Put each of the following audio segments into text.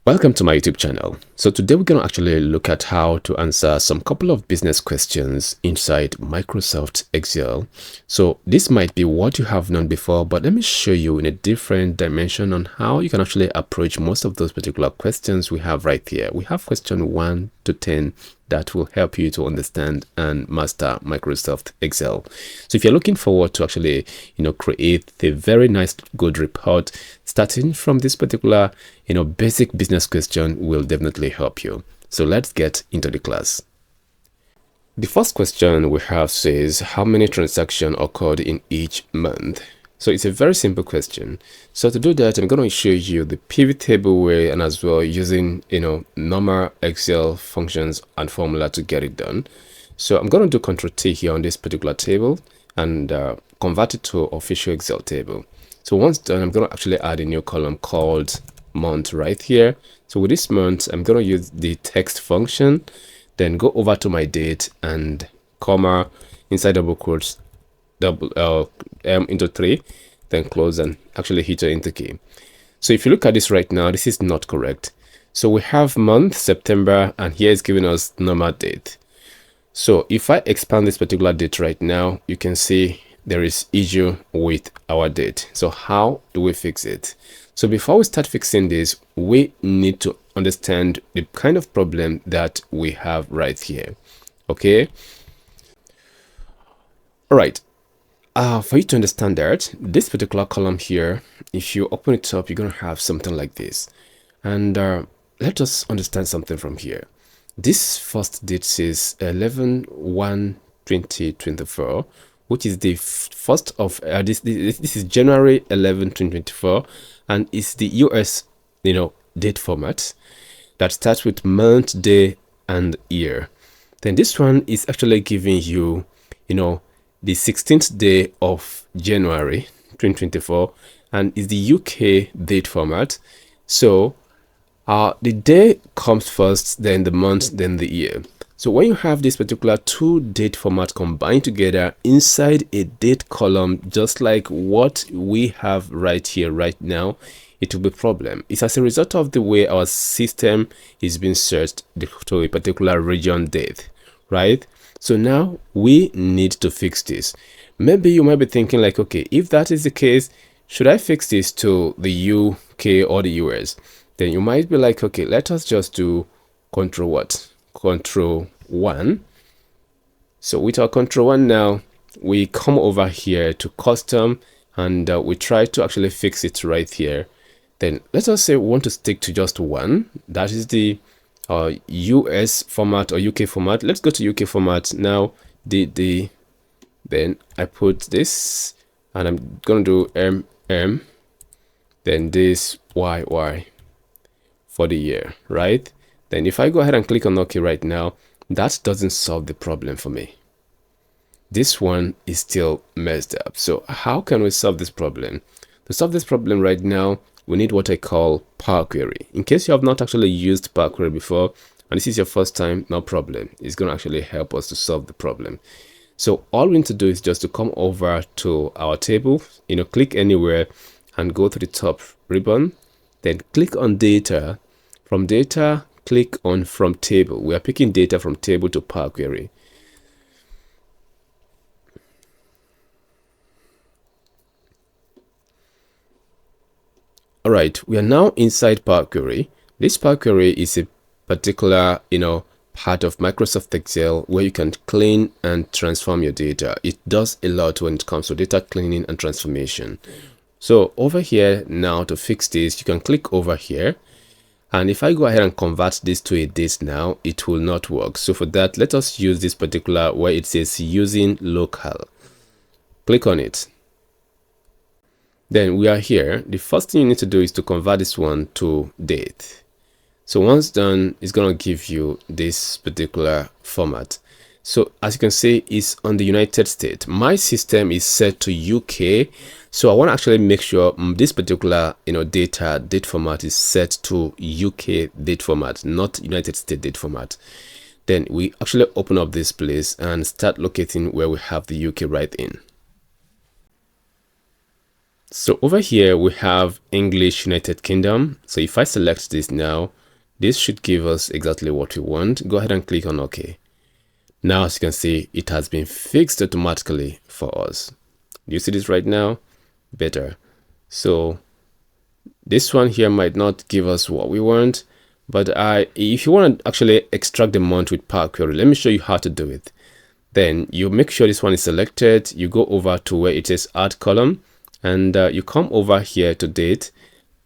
Welcome to my YouTube channel. So today we're going to actually look at how to answer some couple of business questions inside Microsoft Excel. So this might be what you have known before, but let me show you in a different dimension on how you can actually approach most of those particular questions we have right here. We have question 1 to 10 that will help you to understand and master Microsoft Excel. So if you're looking forward to actually, create a very nice, good report, starting from this particular, basic business question will definitely help you. So let's get into the class. The first question we have says, how many transactions occurred in each month? So it's a very simple question. So to do that, I'm going to show you the pivot table way and as well using, normal Excel functions and formula to get it done. So I'm going to do Control T here on this particular table and convert it to official Excel table. So once done, I'm going to actually add a new column called month right here. So with this month, I'm going to use the text function, then go over to my date and comma inside double quotes, into 3, then close and actually hit your enter key. So if you look at this right now, this is not correct. So we have month September and here it's giving us normal date. So if I expand this particular date right now, you can see there is issue with our date. So how do we fix it? So before we start fixing this, we need to understand the kind of problem that we have right here. Okay. All right. For you to understand that, this particular column here, if you open it up, you're going to have something like this. And let us understand something from here. This first date says 11/1/2024, which is the first of this is January 11, 2024, and it's the US date format that starts with month, day, and year. Then this one is actually giving you the 16th day of January 2024 and is the UK date format. So the day comes first, then the month, then the year. So when you have this particular two date format combined together inside a date column, just like what we have right here right now, it will be a problem. It's as a result of the way our system is being searched to a particular region date, right? So now we need to fix this. Maybe you might be thinking like, okay, if that is the case, should I fix this to the UK or the US? Then you might be like, okay, let us just do Control what? Control 1. So with our Control 1 now, we come over here to custom and we try to actually fix it right here. Then let us say we want to stick to just one. That is the US format or UK format. Let's go to UK format now. Then I put this and I'm gonna do MM, then this YY for the year, right? Then if I go ahead and click on OK right now, that doesn't solve the problem for me. This one is still messed up. So how can we solve this problem? To solve this problem right now, we need what I call Power Query. In case you have not actually used Power Query before, and this is your first time, no problem. It's going to actually help us to solve the problem. So all we need to do is just to come over to our table, click anywhere and go to the top ribbon, then click on data. From data, click on from table. We are picking data from table to Power Query. All right, we are now inside Power Query. This Power Query is a particular, part of Microsoft Excel where you can clean and transform your data. It does a lot when it comes to data cleaning and transformation. So over here now to fix this, you can click over here. And if I go ahead and convert this to a date now, it will not work. So for that, let us use this particular where it says using local. Click on it. Then we are here. The first thing you need to do is to convert this one to date. So once done, it's going to give you this particular format. So as you can see, it's on the United States. My system is set to UK. So I want to actually make sure this particular, date format is set to UK date format, not United States date format. Then we actually open up this place and start locating where we have the UK right in. So over here we have English United Kingdom. So if I select this now, this should give us exactly what we want. Go ahead and click on OK. Now, as you can see, it has been fixed automatically for us. Do you see this right now? Better. So this one here might not give us what we want, but if you want to actually extract the month with Power Query, let me show you how to do it. Then you make sure this one is selected. You go over to where it says Add Column, and you come over here to Date,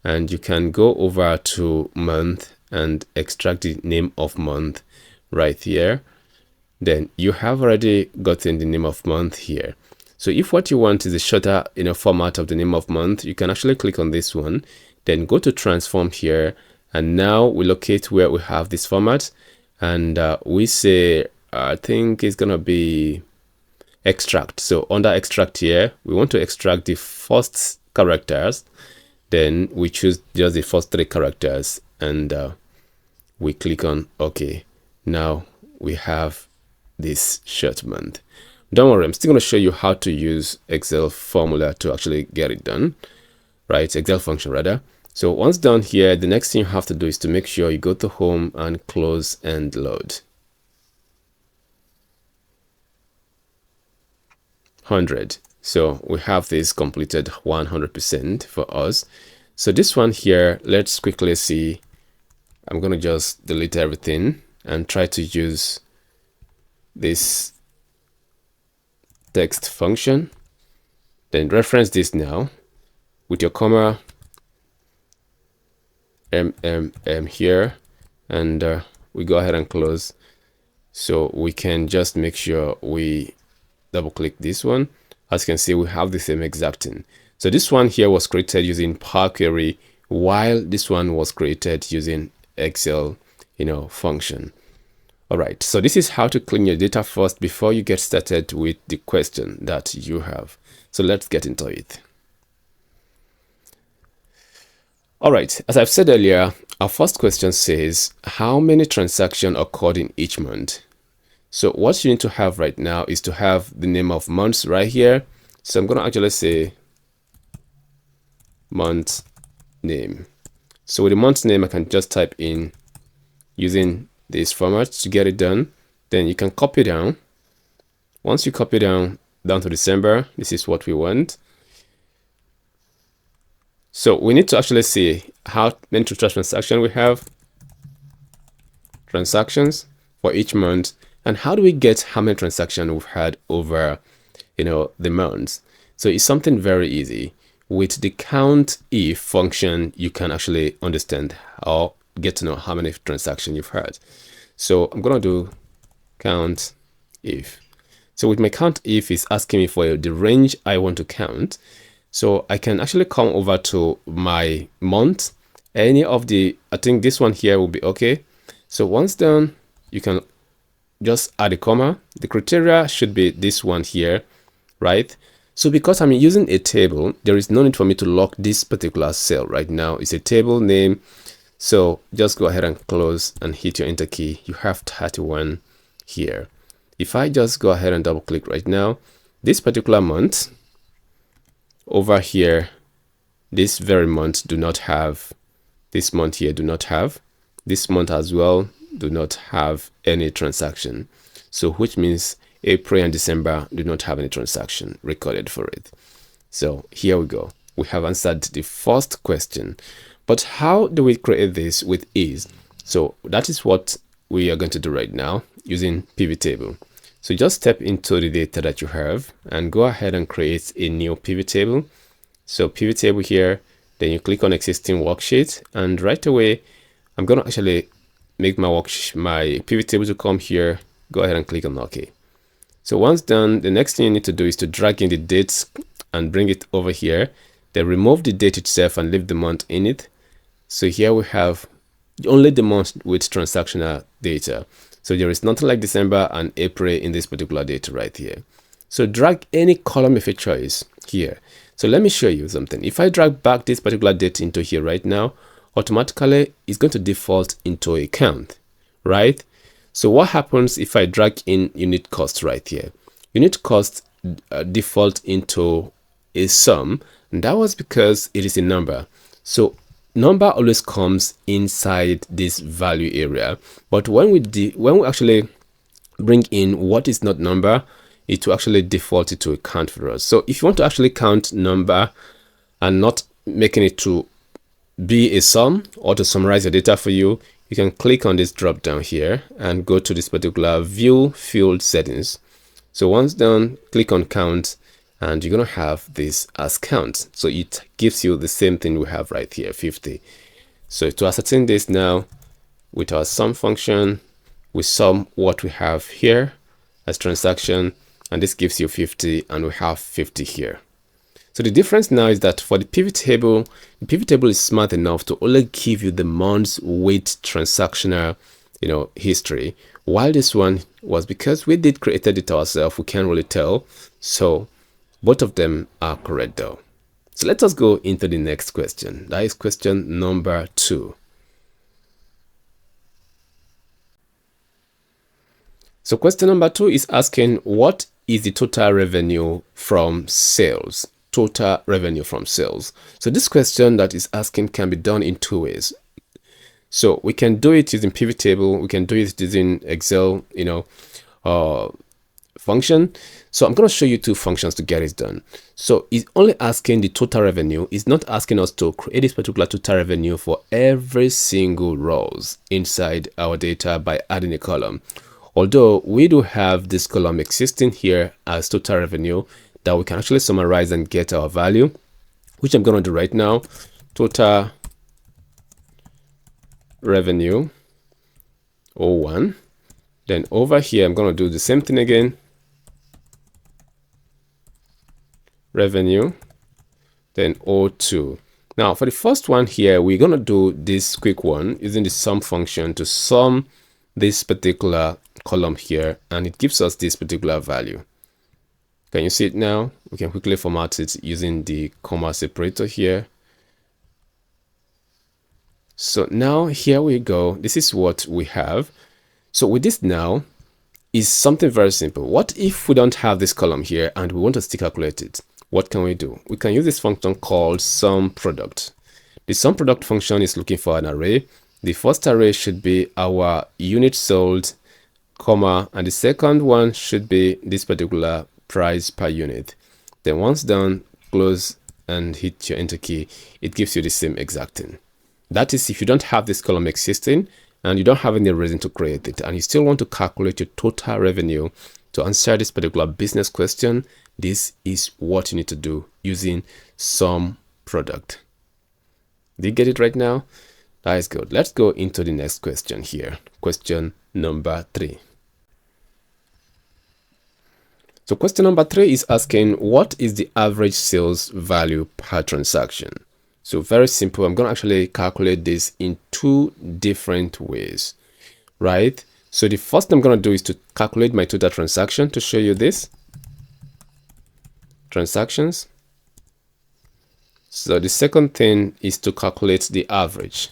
and you can go over to Month and extract the name of month right here. Then you have already gotten the name of month here. So if what you want is a shorter format of the name of month, you can actually click on this one, then go to transform here, and now we locate where we have this format, and we say I think it's gonna be extract. So under extract here, we want to extract the first characters, then we choose just the first 3 characters, and we click on OK. Now we have this short month. Don't worry, I'm still going to show you how to use Excel formula to actually get it done, right? Excel function rather. So once done here, the next thing you have to do is to make sure you go to home and close and load. 100. So we have this completed 100% for us. So this one here, let's quickly see. I'm going to just delete everything and try to use this text function, then reference this now with your comma here, and we go ahead and close. So we can just make sure we double click this one. As you can see, we have the same exact thing. So this one here was created using Power Query, while this one was created using Excel function. All right, so this is how to clean your data first before you get started with the question that you have. So let's get into it. All right, as I've said earlier, our first question says, how many transactions occurred in each month? So what you need to have right now is to have the name of months right here. So I'm going to actually say month name. So with the month name, I can just type in using this format to get it done. Then you can copy down. Once you copy down to December, this is what we want. So we need to actually see how many transactions we have, transactions for each month, and how do we get how many transactions we've had over the months. So it's something very easy. With the count if function, you can actually understand or get to know how many transactions you've had. So I'm gonna do count if. So with my count if, is asking me for the range I want to count. So I can actually come over to my month. Any of the, I think this one here will be okay. So once done, you can just add a comma. The criteria should be this one here, right? So because I'm using a table, there is no need for me to lock this particular cell right now. It's a table name. So just go ahead and close and hit your enter key. You have 31 here. If I just go ahead and double click right now, this particular month over here, this very month do not have, this month here do not have, this month as well do not have any transaction. So which means April and December do not have any transaction recorded for it. So here we go. We have answered the first question. But how do we create this with ease? So that is what we are going to do right now using pivot table. So just step into the data that you have and go ahead and create a new pivot table. So pivot table here, then you click on existing worksheet, and right away, I'm going to actually make my pivot table to come here. Go ahead and click on OK. So once done, the next thing you need to do is to drag in the dates and bring it over here. Then remove the date itself and leave the month in it. So here we have only the month with transactional data. So there is nothing like December and April in this particular data right here. So drag any column of your choice here. So let me show you something. If I drag back this particular date into here right now, automatically it's going to default into a count, right? So what happens if I drag in unit cost right here? Unit cost default into a sum, And that was because it is a number. So number always comes inside this value area. But when we actually bring in what is not number, it will actually default it to a count for us. So if you want to actually count number and not making it to be a sum or to summarize your data for you, you can click on this drop down here and go to this particular view field settings. So once done, click on count and you're going to have this as count. So it gives you the same thing we have right here, 50. So to ascertain this now, with our sum function, we sum what we have here as transaction, and this gives you 50, and we have 50 here. So the difference now is that for the pivot table is smart enough to only give you the months with transactional, history. While this one was, because we did created it ourselves, we can't really tell. So both of them are correct though. So let us go into the next question. That is question number 2. So question number 2 is asking, what is the total revenue from sales? Total revenue from sales. So this question that is asking can be done in 2 ways. So we can do it using pivot table. We can do it using Excel, function. So I'm going to show you 2 functions to get it done. So it's only asking the total revenue. It's not asking us to create this particular total revenue for every single rows inside our data by adding a column. Although we do have this column existing here as total revenue that we can actually summarize and get our value, which I'm going to do right now. Total revenue 01. Then over here, I'm going to do the same thing again. Revenue, then 02. Now for the first one here, we're going to do this quick one using the sum function to sum this particular column here, and it gives us this particular value. Can you see it now? We can quickly format it using the comma separator here. So now here we go. This is what we have. So with this now is something very simple. What if we don't have this column here and we want to still calculate it? What can we do? We can use this function called sum product. The sum product function is looking for an array. The first array should be our unit sold, comma, and the second one should be this particular price per unit. Then once done, close and hit your enter key. It gives you the same exact thing. That is if you don't have this column existing and you don't have any reason to create it and you still want to calculate your total revenue to answer this particular business question. This is what you need to do using sum product. Did you get it right now? That is good. Let's go into the next question here. Question number 3. So question number 3 is asking, what is the average sales value per transaction? So very simple. I'm going to actually calculate this in 2 different ways, right? So the first thing I'm going to do is to calculate my total transaction to show you this. Transactions. So the second thing is to calculate the average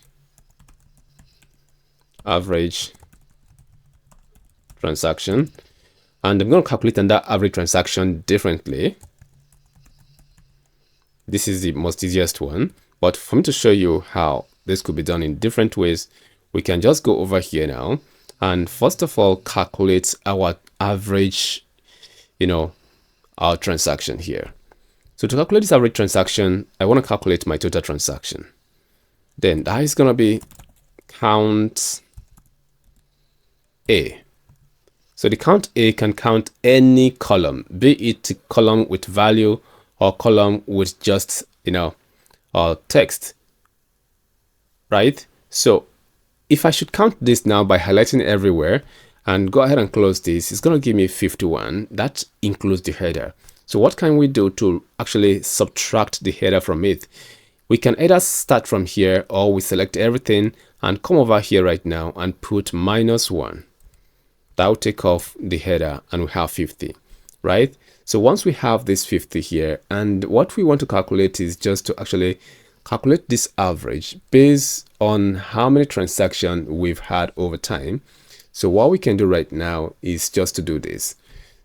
transaction. And I'm going to calculate that average transaction differently. This is the most easiest one. But for me to show you how this could be done in different ways, we can just go over here now. And first of all, calculate our average, our transaction here. So to calculate this average transaction, I want to calculate my total transaction. Then that is going to be count A. So the count A can count any column, be it a column with value or column with just, text, right? So if I should count this now by highlighting everywhere and go ahead and close this, it's going to give me 51. That includes the header. So what can we do to actually subtract the header from it? We can either start from here or we select everything and come over here right now and put -1. That will take off the header and we have 50, right? So once we have this 50 here, and what we want to calculate is just to actually calculate this average based on how many transactions we've had over time. So what we can do right now is just to do this.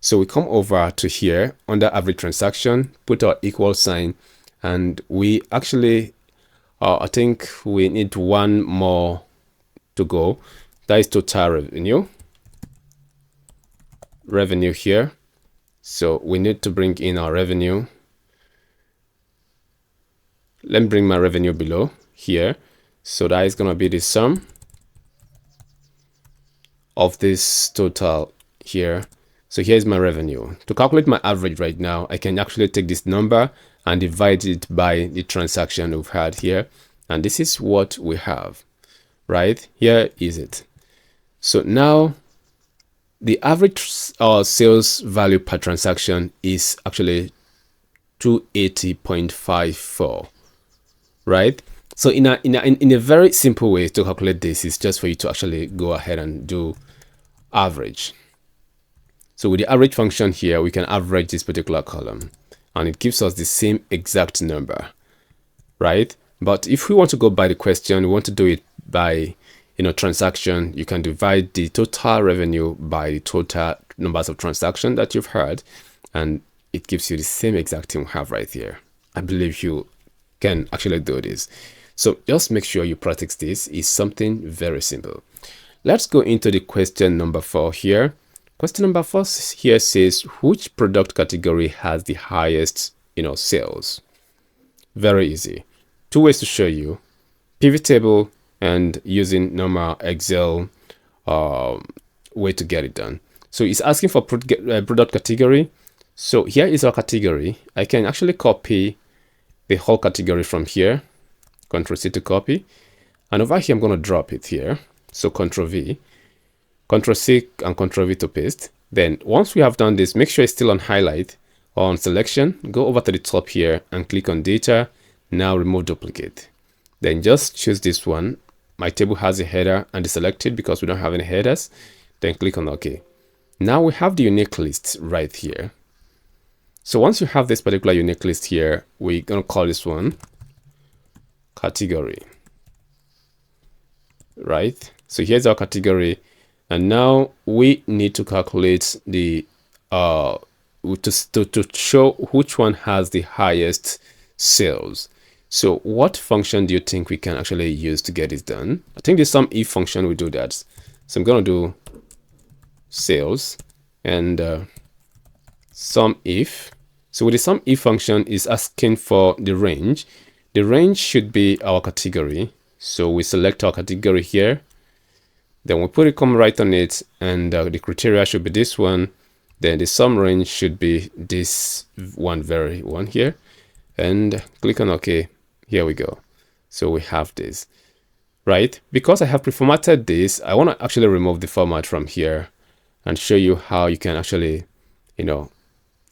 So we come over to here under average transaction, put our equal sign, and we actually I think we need one more to go. That is total revenue here. So we need to bring in our revenue. Let me bring my revenue below here. So that is going to be the sum of this total here. So here's my revenue. To calculate my average right now, I can actually take this number and divide it by the transaction we've had here. And this is what we have, right? Here is it. So now the average sales value per transaction is actually 280.54, right? So in a very simple way to calculate this is just for you to actually go ahead and do average. So with the average function here, we can average this particular column and it gives us the same exact number, right? But if we want to go by the question, we want to do it by transaction, you can divide the total revenue by the total numbers of transactions that you've had, and it gives you the same exact thing we have right here. I believe you can actually do this. So just make sure you practice this. It's something very simple. Let's go into the question number 4 here. Question number 4 here says, which product category has the highest, sales? Very easy. 2 ways to show you: pivot table and using normal Excel way to get it done. So it's asking for product category. So here is our category. I can actually copy the whole category from here. Ctrl C to copy. And over here, I'm going to drop it here. So Ctrl V, Ctrl C and Ctrl V to paste. Then once we have done this, make sure it's still on highlight or on selection. Go over to the top here and click on data. Now remove duplicate. Then just choose this one. My table has a header and it's selected because we don't have any headers. Then click on OK. Now we have the unique list right here. So once you have this particular unique list here, we're going to call this one category, right? So here's our category. And now we need to calculate the to show which one has the highest sales. So what function do you think we can actually use to get this done? I think the sum if function will do that. So I'm going to do sales and sum if. So with the sum if function is asking for the range. The range should be our category. So we select our category here. Then we put a comma right on it, and the criteria should be this one. Then the sum range should be this very one here, and click on OK. Here we go. So we have this, right? Because I have preformatted this, I want to actually remove the format from here and show you how you can actually,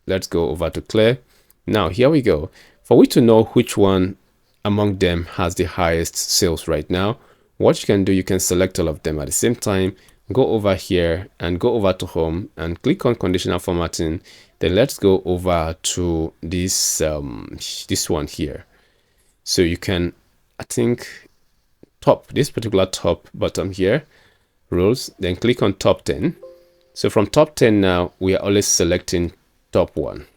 let's go over to clear. Now here we go. For we to know which one among them has the highest sales right now, what you can do, you can select all of them at the same time, go over here and go over to home and click on conditional formatting. Then let's go over to this this one here. So you can, I think, this particular top bottom here, rules, then click on top 10. So from top 10 now, we are always selecting top 1.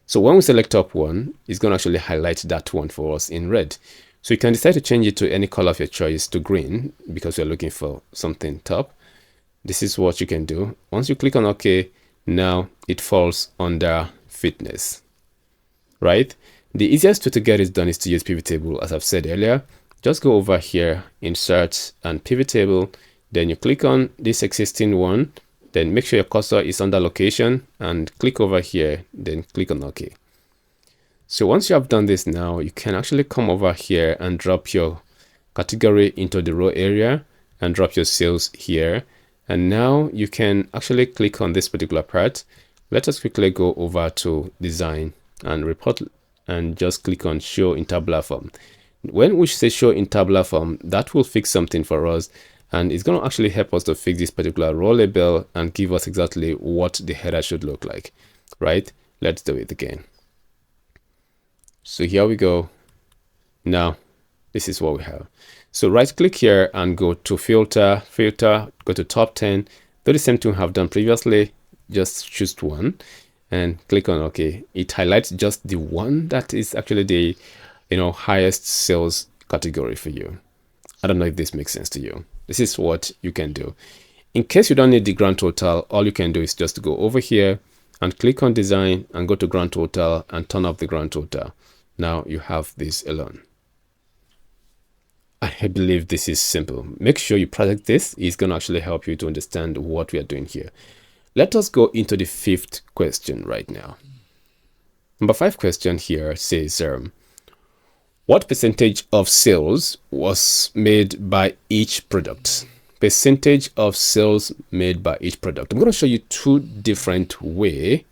So when we select top 1, it's going to actually highlight that one for us in red. So you can decide to change it to any color of your choice to green because you're looking for something top. This is what you can do. Once you click on OK, now it falls under fitness, right? The easiest way to get it done is to use pivot table, as I've said earlier. Just go over here, insert and pivot table. Then you click on this existing one. Then make sure your cursor is under location and click over here. Then click on OK. So once you have done this now, you can actually come over here and drop your category into the row area and drop your sales here. And now you can actually click on this particular part. Let us quickly go over to design and report and just click on show in tabular form. When we say show in tabular form, that will fix something for us. And it's going to actually help us to fix this particular row label and give us exactly what the header should look like, right? Let's do it again. So here we go. Now, this is what we have. So right click here and go to filter, go to top 10. Do the same thing we have done previously. Just choose one. and click on OK. It highlights just the one that is actually the highest sales category for you. I don't know if this makes sense to you. This is what you can do. In case you don't need the grand total, all you can do is just go over here and click on design and go to grand total and turn off the grand total. Now you have this alone. I believe this is simple. Make sure you practice this. It's going to actually help you to understand what we are doing here. Let us go into the fifth question right now. Number 5 question here says, what percentage of sales was made by each product? Percentage of sales made by each product. I'm going to show you 2 different ways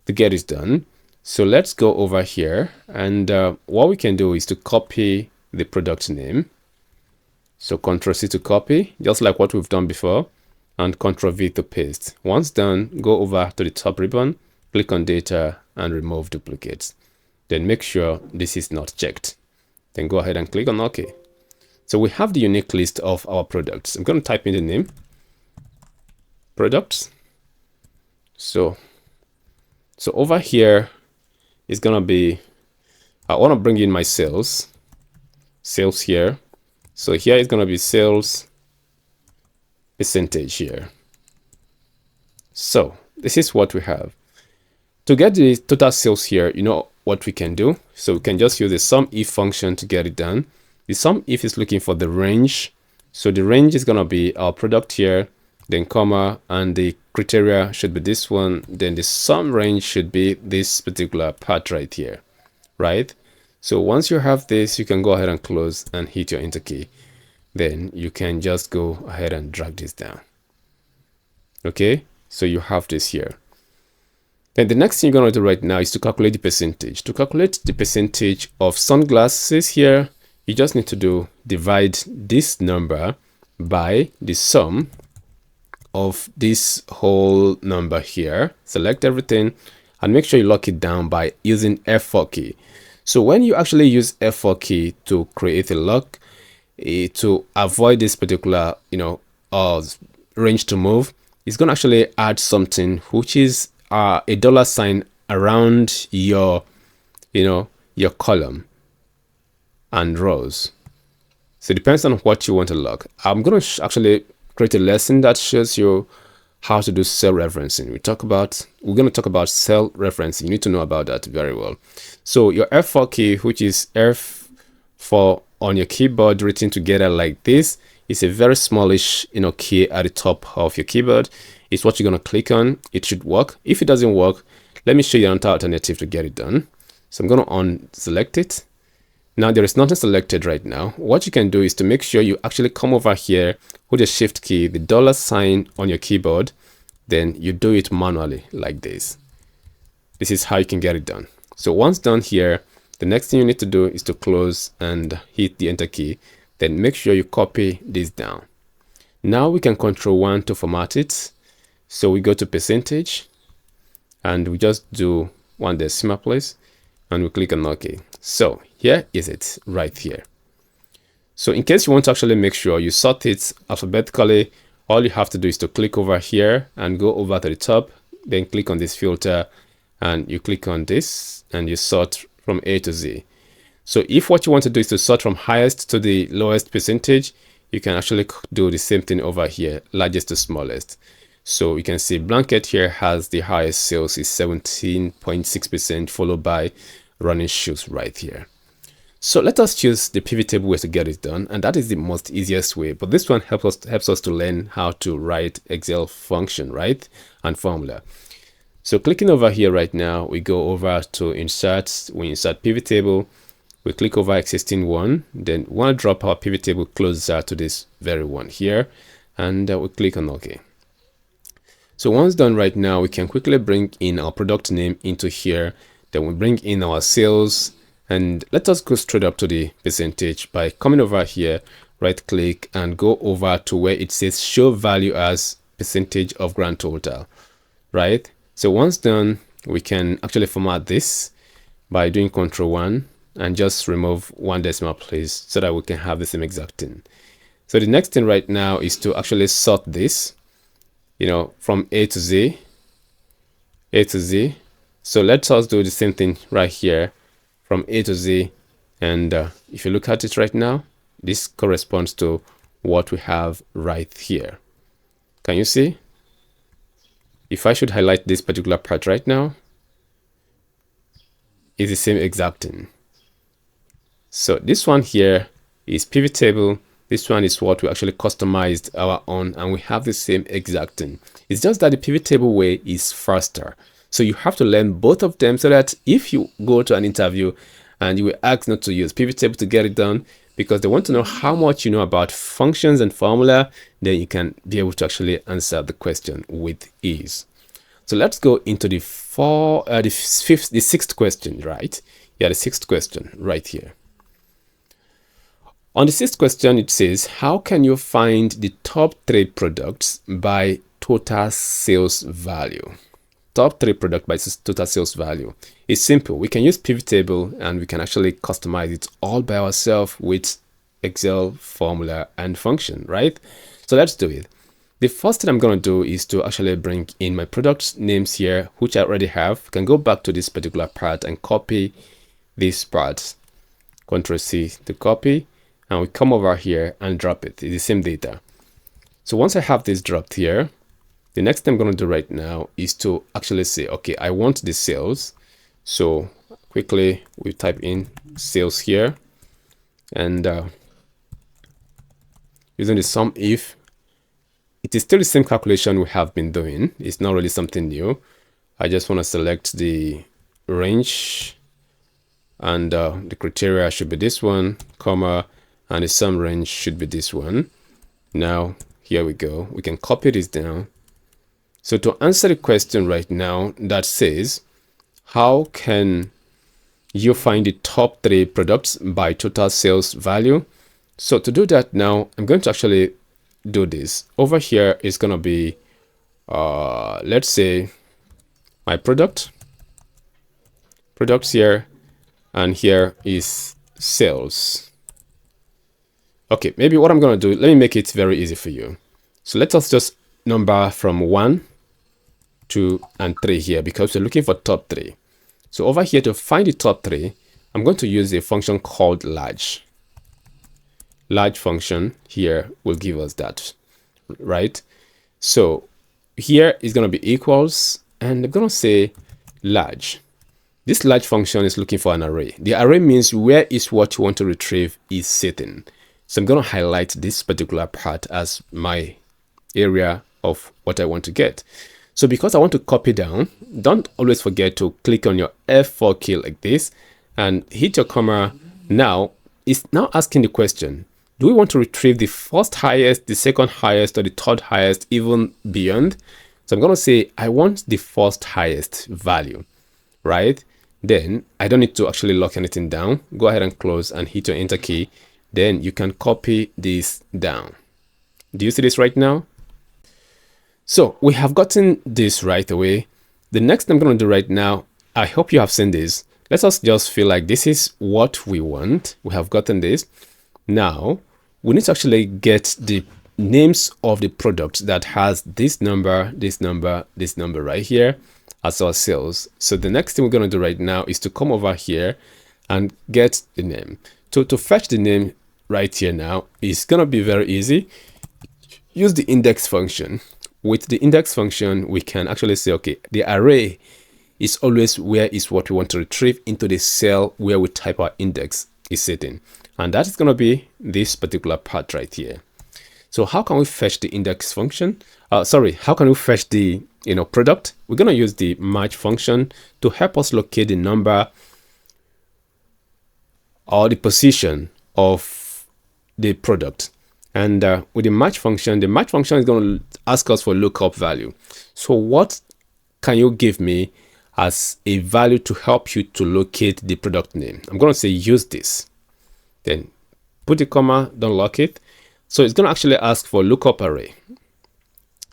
to get it done. So let's go over here, and what we can do is to copy the product name. So Ctrl C to copy, just like what we've done before, and Ctrl V to paste. Once done, go over to the top ribbon, click on data and remove duplicates. Then make sure this is not checked. Then go ahead and click on OK. So we have the unique list of our products. I'm going to type in the name, products. So over here is going to be, I want to bring in my sales here. So here is going to be sales percentage here. So this is what we have. To get the total sales here, you know what we can do. So we can just use the sum if function to get it done. The sum if is looking for the range. So the range is going to be our product here, then comma, and the criteria should be this one. Then the sum range should be this particular part right here, right? So once you have this, you can go ahead and close and hit your enter key. Then you can just go ahead and drag this down. Okay, so you have this here. Then the next thing you're going to do right now is to calculate the percentage. To calculate the percentage of sunglasses here, you just need to divide this number by the sum of this whole number here. Select everything and make sure you lock it down by using F4 key. So when you actually use F4 key to create a lock, to avoid this particular range to move, it's going to actually add something which is a $sign around your your column and rows. So it depends on what you want to lock. I'm going to actually create a lesson that shows you how to do cell referencing. We're going to talk about cell referencing. You need to know about that very well. So your F4 key, which is F4 on your keyboard written together like this, is a very smallish key at the top of your keyboard. It's what you're going to click on. It should work. If it doesn't work, let me show you another alternative to get it done. So I'm going to unselect it. Now there is nothing selected right now. What you can do is to make sure you actually come over here with the shift key, the $sign on your keyboard, then you do it manually like this. This is how you can get it done. So once done here, the next thing you need to do is to close and hit the enter key. Then make sure you copy this down. Now we can Ctrl+1 to format it. So we go to percentage and we just do 1 decimal place and we click on OK. So here is it right here. So in case you want to actually make sure you sort it alphabetically, all you have to do is to click over here and go over to the top, then click on this filter and you click on this and you sort from A to Z. So if what you want to do is to sort from highest to the lowest percentage, you can actually do the same thing over here, largest to smallest. So you can see blanket here has the highest sales is 17.6%, followed by running shoes right here. So let us choose the pivot table way to get it done, and that is the most easiest way. But this one helps us to learn how to write Excel function, right, and formula. So clicking over here right now, we go over to insert. We insert pivot table. We click over existing one. Then we want to drop our pivot table closer to this very one here, and we click on OK. So once done right now, we can quickly bring in our product name into here. Then we bring in our sales, and let us go straight up to the percentage by coming over here, right click and go over to where it says show value as percentage of grand total, right? So once done, we can actually format this by doing Ctrl+1 and just remove 1 decimal place so that we can have the same exact thing. So the next thing right now is to actually sort this, from A to Z, So let's us do the same thing right here from A to Z. And if you look at it right now, this corresponds to what we have right here. Can you see? If I should highlight this particular part right now, it's the same exact thing. So this one here is pivot table. This one is what we actually customized our own, and we have the same exact thing. It's just that the pivot table way is faster. So you have to learn both of them so that if you go to an interview and you will ask not to use pivot table to get it done, because they want to know how much you know about functions and formula, then you can be able to actually answer the question with ease. So let's go into the sixth question, right? Yeah, the sixth question right here. On the sixth question, it says, how can you find the top 3 products by total sales value? Top 3 product by total sales value. It's simple. We can use pivot table and we can actually customize it all by ourselves with Excel formula and function, right? So let's do it. The first thing I'm going to do is to actually bring in my product names here, which I already have. I can go back to this particular part and copy this part. Ctrl C to copy, and we come over here and drop it. It's the same data. So once I have this dropped here, the next thing I'm going to do right now is to actually say, okay, I want the sales. So quickly we type in sales here, and using the sum if, it is still the same calculation we have been doing. It's not really something new. I just want to select the range, and the criteria should be this one, comma, and the sum range should be this one. Now, here we go. We can copy this down. So to answer the question right now that says, how can you find the top 3 products by total sales value? So to do that now, I'm going to actually do this. Over here is going to be, let's say, my products here, and here is sales. Okay, maybe what I'm going to do, let me make it very easy for you. So let us just number from 1, 2, and 3 here, because we're looking for top 3. So over here, to find the top 3, I'm going to use a function called large. Large function here will give us that, right? So here is going to be equals, and I'm going to say large. This large function is looking for an array. The array means where is what you want to retrieve is sitting. So I'm going to highlight this particular part as my area of what I want to get. So because I want to copy down, don't always forget to click on your F4 key like this and hit your comma. Now it's now asking the question, do we want to retrieve the first highest, the second highest, or the third highest, even beyond? So I'm going to say I want the first highest value, right? Then I don't need to actually lock anything down. Go ahead and close and hit your enter key. Then you can copy this down. Do you see this right now? So we have gotten this right away. The next thing I'm going to do right now, I hope you have seen this. Let us just feel like this is what we want. We have gotten this. Now we need to actually get the names of the product that has this number, this number, this number right here as our sales. So the next thing we're going to do right now is to come over here and get the name. To fetch the name right here now, it's going to be very easy. Use the index function. With the index function, we can actually say, okay, the array is always where is what we want to retrieve into the cell where we type our index is sitting. And that is going to be this particular part right here. So how can we fetch the index function? How can we fetch the product? We're going to use the match function to help us locate the number or the position of the product. And with the match function is going to ask us for lookup value. So what can you give me as a value to help you to locate the product name? I'm going to say use this. Then put the comma, don't lock it. So it's going to actually ask for lookup array.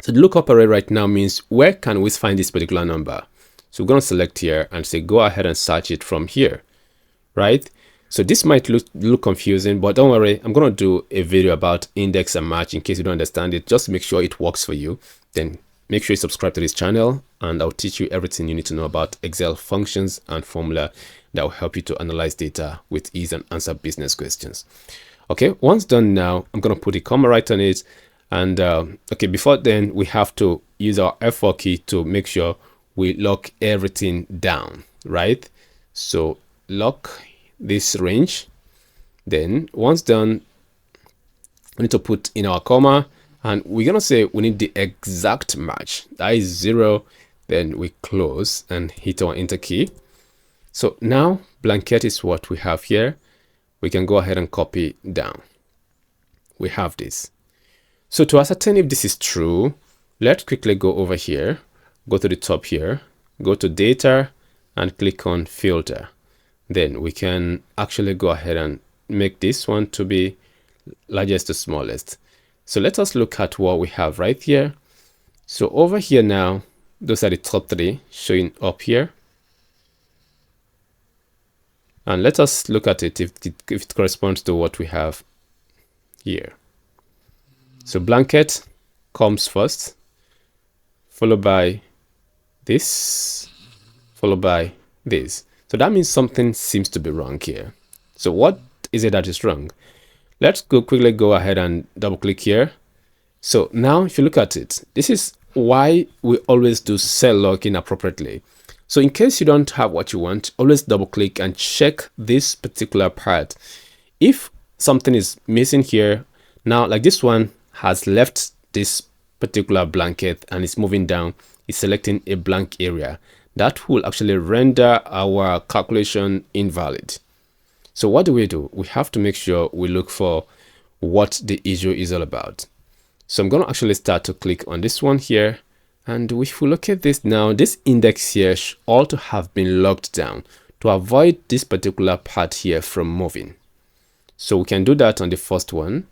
So the lookup array right now means where can we find this particular number? So we're going to select here and say go ahead and search it from here, right? So this might look confusing, but don't worry. I'm going to do a video about index and match in case you don't understand it, just to make sure it works for you. Then make sure you subscribe to this channel, and I'll teach you everything you need to know about Excel functions and formula that will help you to analyze data with ease and answer business questions. Okay, once done now, I'm going to put a comma right on it. And okay, before then, we have to use our F4 key to make sure we lock everything down, right? So lock this range. Then once done, we need to put in our comma, and we're going to say we need the exact match. That is 0. Then we close and hit our enter key. So now blanket is what we have here. We can go ahead and copy down. We have this. So to ascertain if this is true, let's quickly go over here, go to the top here, go to data and click on filter. Then we can actually go ahead and make this one to be largest to smallest. So let us look at what we have right here. So over here now, those are the top 3 showing up here. And let us look at it if it corresponds to what we have here. So blanket comes first, followed by this, followed by this. So that means something seems to be wrong here. So what is it that is wrong? Let's quickly go ahead and double click here. So now if you look at it, this is why we always do cell locking appropriately. So in case you don't have what you want, always double click and check this particular part. If something is missing here, now like this one has left this particular blanket and is moving down, is selecting a blank area, that will actually render our calculation invalid. So what do? We have to make sure we look for what the issue is all about. So I'm going to actually start to click on this one here. And if we look at this now, this index here ought to have been locked down to avoid this particular part here from moving. So we can do that on the first one.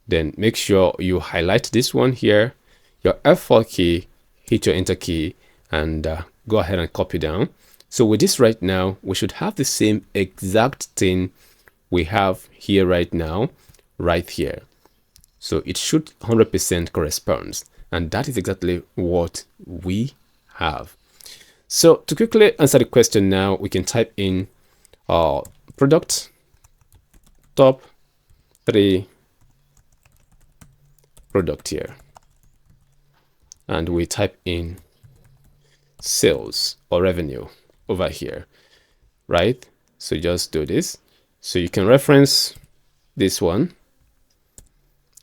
Then make sure you highlight this one here, your F4 key, hit your enter key, and go ahead and copy down. So with this right now, we should have the same exact thing we have here right now, right here. So it should 100% corresponds. And that is exactly what we have. So to quickly answer the question now, we can type in product top 3 product here. And we type in sales or revenue over here, right? So just do this. So you can reference this one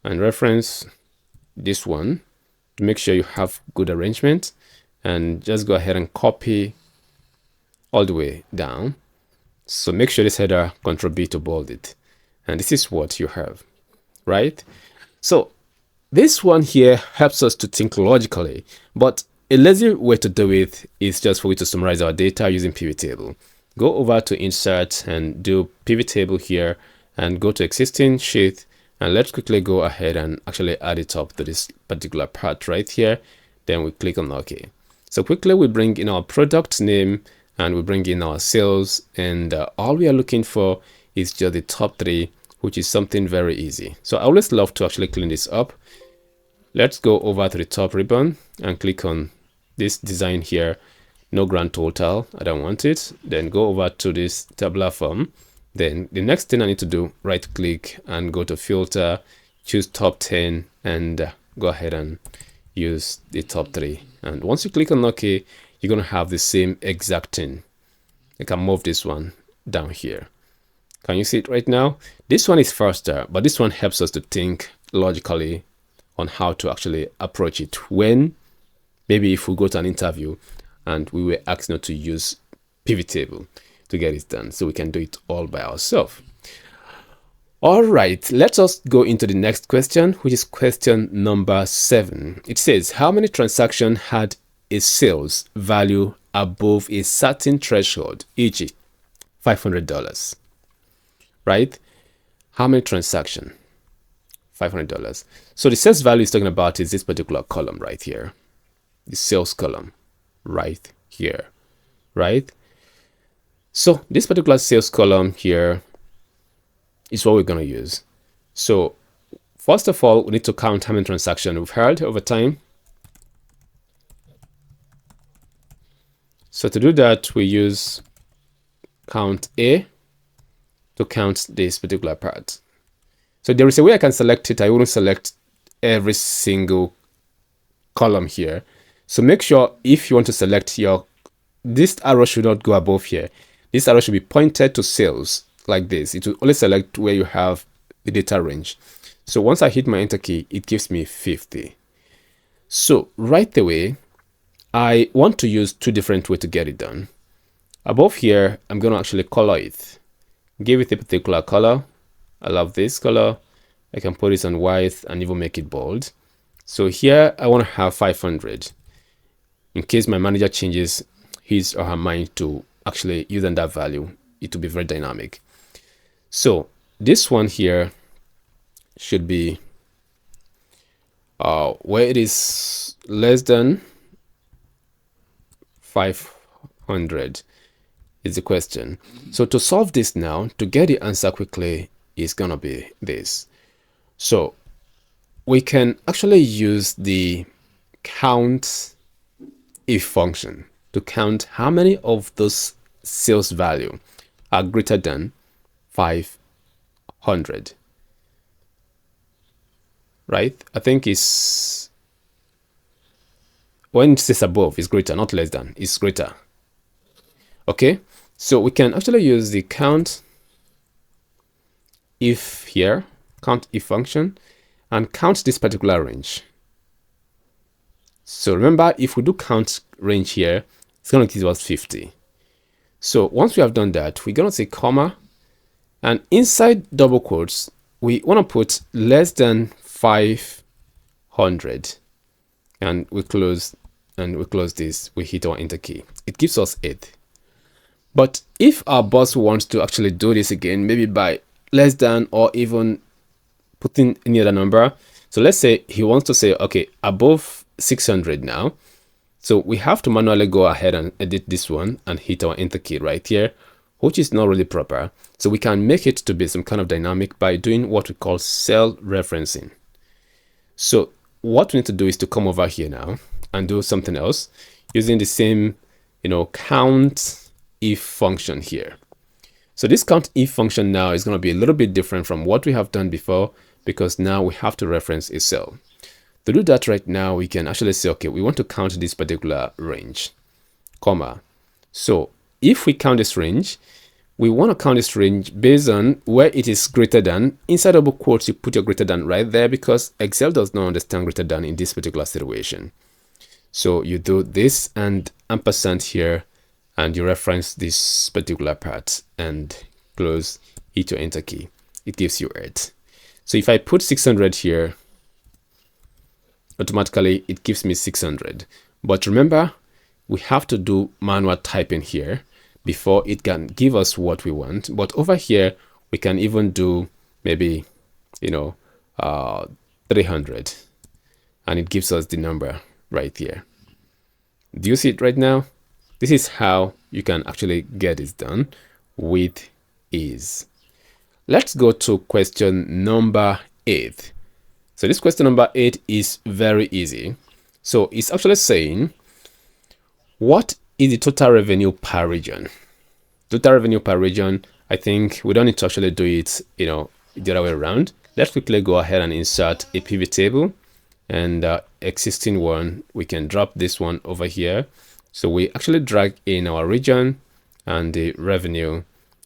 and reference this one to make sure you have good arrangement, and just go ahead and copy all the way down. So make sure this header Ctrl B to bold it, and this is what you have, right? So this one here helps us to think logically, but a lazy way to do it is just for you to summarize our data using pivot table. Go over to insert and do pivot table here, and go to existing sheet. And let's quickly go ahead and actually add it up to this particular part right here. Then we click on OK. So quickly we bring in our product name and we bring in our sales. And all we are looking for is just the top 3, which is something very easy. So I always love to actually clean this up. Let's go over to the top ribbon and click on this design here. No grand total. I don't want it. Then go over to this tabular form. Then the next thing I need to do, right click and go to filter, choose top 10, and go ahead and use the top 3. And once you click on OK, you're going to have the same exact thing. I can move this one down here. Can you see it right now? This one is faster, but this one helps us to think logically on how to actually approach it when maybe if we go to an interview and we were asked not to use pivot table to get it done, so we can do it all by ourselves. All right, let us go into the next question, which is question number 7. It says, how many transactions had a sales value above a certain threshold, e.g. $500, right? How many transactions? $500. So the sales value is talking about is this particular column right here, the sales column right here, right? So this particular sales column here is what we're going to use. So first of all, we need to count how many transactions we've had over time. So to do that, we use count A to count this particular part. So there is a way I can select it. I wouldn't select every single column here. So make sure if you want to select this arrow should not go above here. This arrow should be pointed to cells like this. It will only select where you have the data range. So once I hit my enter key, it gives me 50. So right away, I want to use two different ways to get it done. Above here, I'm going to actually color it. Give it a particular color. I love this color. I can put it on white and even make it bold. So here I want to have 500 in case my manager changes his or her mind to actually using that value. It will be very dynamic. So this one here should be where it is less than 500 is the question. So to solve this now, to get the answer quickly, is gonna be this. So we can actually use the count if function to count how many of those sales value are greater than 500. Right? I think it's when it says above, it's greater, not less than, it's greater. Okay, so we can actually use the count if here, count if function, and count this particular range. So remember, if we do count range here, it's going to give us 50. So once we have done that, we're going to say comma, and inside double quotes, we want to put less than 500, and we close this. We hit our enter key. It gives us 8. But if our boss wants to actually do this again, maybe by less than or even putting any other number, so let's say he wants to say, okay, above 600 now. So we have to manually go ahead and edit this one and hit our enter key right here, which is not really proper. So we can make it to be some kind of dynamic by doing what we call cell referencing. So what we need to do is to come over here now and do something else using the same, count if function here. So this count if function now is going to be a little bit different from what we have done before, because now we have to reference a cell. To do that right now, we can actually say, okay, we want to count this particular range, comma. So if we count this range, we want to count this range based on where it is greater than. Inside double quotes, you put your greater than right there because Excel does not understand greater than in this particular situation. So you do this and ampersand here, and you reference this particular part and close, hit your enter key. It gives you 8. So if I put 600 here, automatically it gives me 600. But remember, we have to do manual typing here before it can give us what we want. But over here, we can even do maybe, 300, and it gives us the number right here. Do you see it right now? This is how you can actually get this done with ease. Let's go to question number 8. So this question number 8 is very easy. So it's actually saying, what is the total revenue per region? Total revenue per region, I think we don't need to actually do it, the other way around. Let's quickly go ahead and insert a pivot table, and existing one, we can drop this one over here. So we actually drag in our region and the revenue,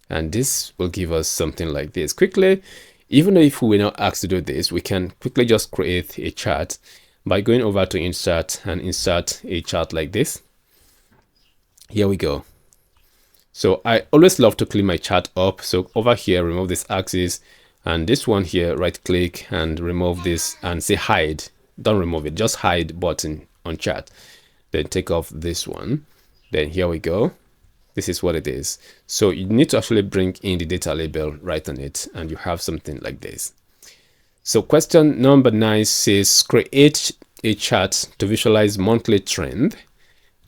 and this will give us something like this. Quickly, even if we were not asked to do this, we can quickly just create a chart by going over to insert and insert a chart like this. Here we go. So I always love to clean my chart up. So over here, remove this axis, and this one here, right click and remove this and say hide. Don't remove it, just hide button on chart. Then take off this one. Then here we go. This is what it is. So you need to actually bring in the data label right on it, and you have something like this. So question number 9 says, create a chart to visualize monthly trend.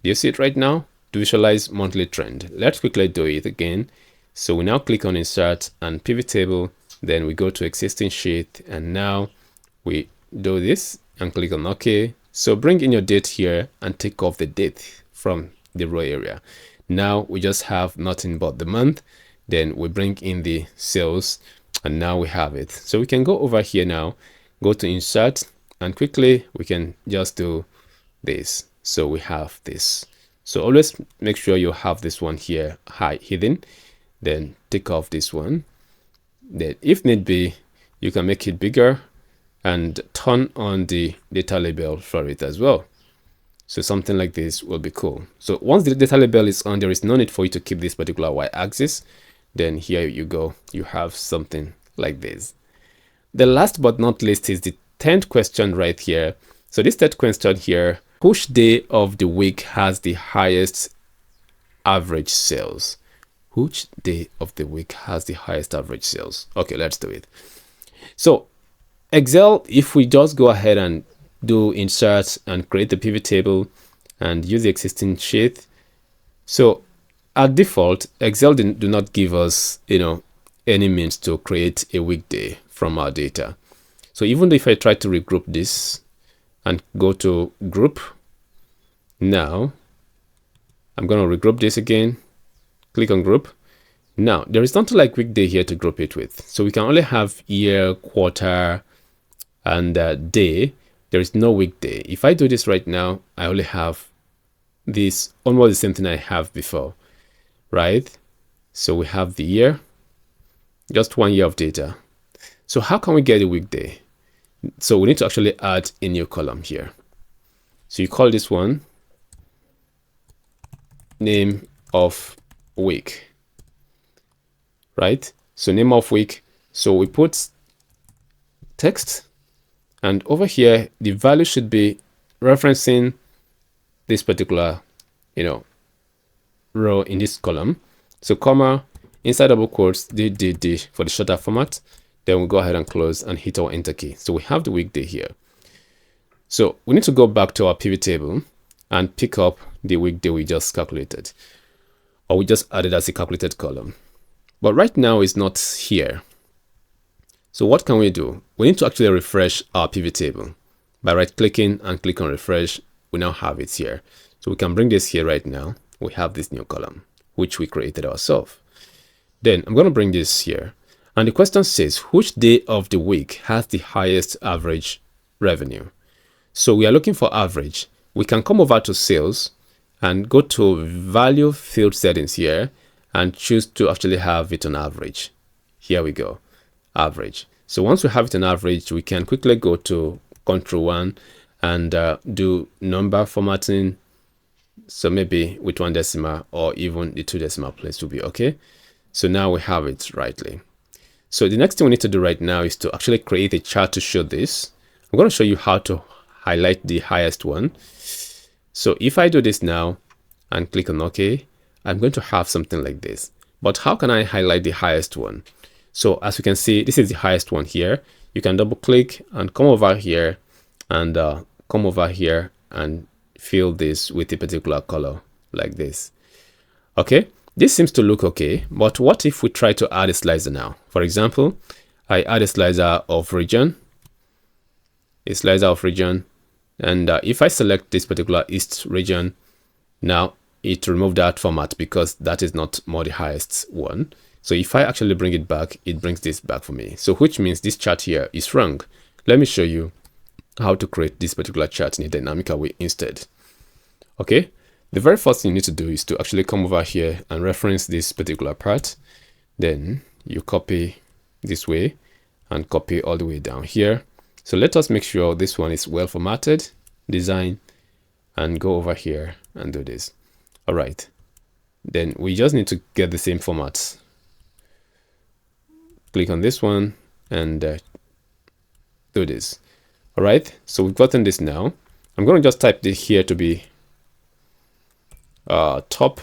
Do you see it right now? To visualize monthly trend. Let's quickly do it again. So we now click on insert and pivot table. Then we go to existing sheet, and now we do this and click on OK. So bring in your date here and take off the date from the row area. Now we just have nothing but the month. Then we bring in the sales, and now we have it. So we can go over here now, go to insert, and quickly we can just do this. So we have this. So always make sure you have this one here hidden. Then take off this one. Then if need be, you can make it bigger and turn on the data label for it as well. So something like this will be cool. So once the data label is on, there is no need for you to keep this particular y-axis. Then here you go, you have something like this. The last but not least is the 10th question right here. So this 10th question here, which day of the week has the highest average sales? Which day of the week has the highest average sales? Okay, let's do it. So Excel, if we just go ahead and do insert and create the pivot table and use the existing sheet. So at default, Excel do not give us, any means to create a weekday from our data. So even if I try to regroup this and go to group, now I'm going to regroup this again, click on group. Now there is nothing like weekday here to group it with. So we can only have year, quarter, and day. There is no weekday. If I do this right now, I only have this, almost the same thing I have before, right? So we have the year, just 1 year of data. So how can we get a weekday? So we need to actually add a new column here. So you call this one name of week, right? So name of week. So we put text, and over here the value should be referencing this particular row in this column. So comma, inside double quotes, d for the shorter format. Then we'll go ahead and close and hit our enter key. So we have the weekday here. So we need to go back to our pivot table and pick up the weekday we just calculated, or we just added as a calculated column. But right now it's not here. So what can we do? We need to actually refresh our pivot table. By right clicking and click on refresh, we now have it here. So we can bring this here right now. We have this new column, which we created ourselves. Then I'm going to bring this here. And the question says, which day of the week has the highest average revenue? So we are looking for average. We can come over to sales and go to value field settings here and choose to actually have it on average. Here we go, average. So once we have it on average, we can quickly go to Control 1 and do number formatting. So maybe with 1 decimal or even the 2 decimal place will be okay. So now we have it rightly. So the next thing we need to do right now is to actually create a chart to show this. I'm going to show you how to highlight the highest one. So if I do this now and click on OK, I'm going to have something like this. But how can I highlight the highest one? So as you can see, this is the highest one here. You can double click and come over here and fill this with a particular color like this. Okay. This seems to look okay, but what if we try to add a slicer now? For example, I add a slicer of region, and if I select this particular East region, now it removed that format because that is not more the highest one. So if I actually bring it back, it brings this back for me. So which means this chart here is wrong. Let me show you how to create this particular chart in a dynamical way instead. Okay. The very first thing you need to do is to actually come over here and reference this particular part. Then you copy this way and copy all the way down here. So let us make sure this one is well formatted, design, and go over here and do this. All right. Then we just need to get the same format. Click on this one and do this. All right. So we've gotten this now. I'm going to just type this here to be top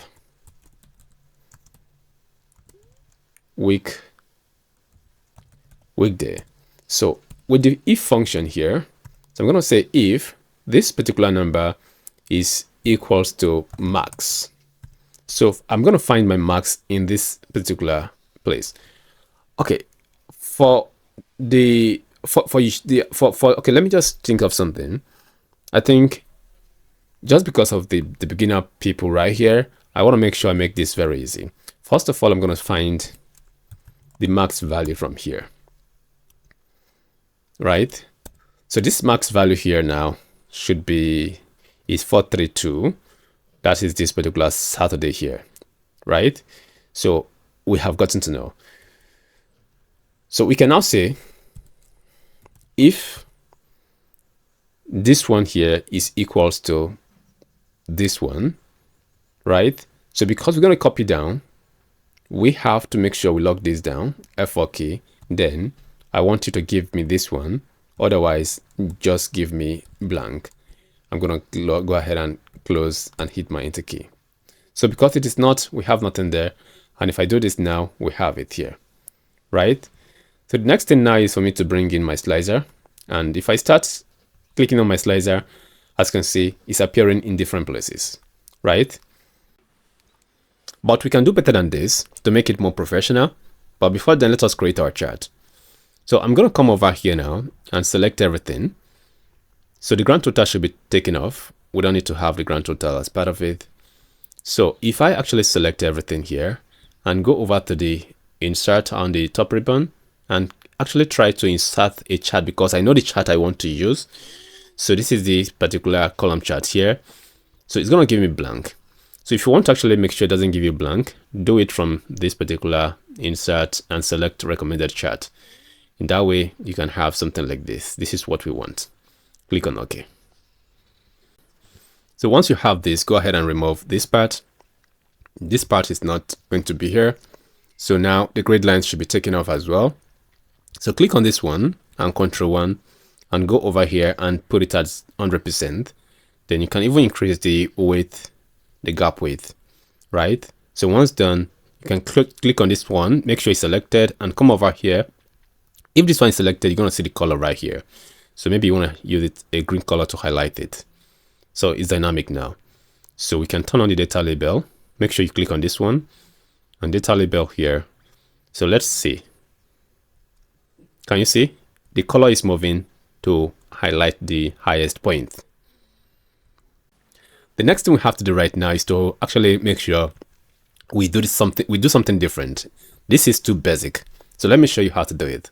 weekday. So with the if function here, so I'm going to say if this particular number is equals to max. So I'm going to find my max in this particular place. Okay, okay, let me just think of something. I think just because of the beginner people right here, I want to make sure I make this very easy. First of all, I'm going to find the max value from here, right? So this max value here now should be is 432. That is this particular Saturday here, right? So we have gotten to know. So we can now say if this one here is equals to this one, right? So because we're going to copy down, we have to make sure we lock this down, F4 key. Then I want you to give me this one. Otherwise, just give me blank. I'm going to go ahead and close and hit my enter key. So because it is not, we have nothing there. And if I do this now, we have it here, right? So the next thing now is for me to bring in my slicer. And if I start clicking on my slicer, as you can see, it's appearing in different places, right? But we can do better than this to make it more professional. But before then, let us create our chart. So I'm going to come over here now and select everything. So the grand total should be taken off. We don't need to have the grand total as part of it. So if I actually select everything here and go over to the insert on the top ribbon and actually try to insert a chart, because I know the chart I want to use. So this is the particular column chart here. So it's going to give me blank. So if you want to actually make sure it doesn't give you blank, do it from this particular insert and select recommended chart. In that way, you can have something like this. This is what we want. Click on OK. So once you have this, go ahead and remove this part. This part is not going to be here. So now the grid lines should be taken off as well. So click on this one and Control 1 and go over here and put it at 100%. Then you can even increase the width, the gap width, right? So once done, you can click on this one, make sure it's selected and come over here. If this one is selected, you're going to see the color right here. So maybe you want to use it a green color to highlight it. So it's dynamic now. So we can turn on the data label. Make sure you click on this one and data label here. So let's see. Can you see? The color is moving to highlight the highest point. The next thing we have to do right now is to actually make sure we do something different. This is too basic. So let me show you how to do it.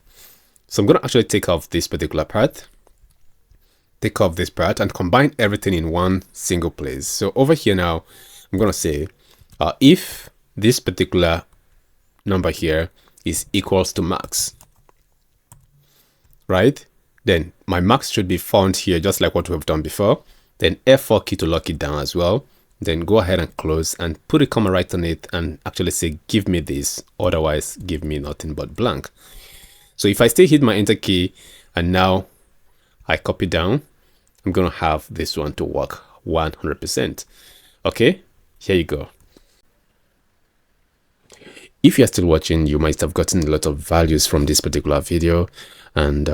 So I'm going to actually take off this particular part, take off this part and combine everything in one single place. So over here now, I'm going to say, if this particular number here is equals to max, right? Then my max should be found here, just like what we've done before. Then F4 key to lock it down as well. Then go ahead and close and put a comma right on it and actually say, give me this, otherwise give me nothing but blank. So if I still hit my enter key and now I copy down, I'm going to have this one to work 100%. Okay, here you go. If you're still watching, you might have gotten a lot of values from this particular video, and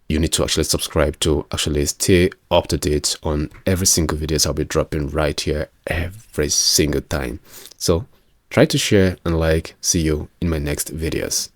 you need to actually subscribe to actually stay up to date on every single videos I'll be dropping right here every single time. So try to share and like. See you in my next videos.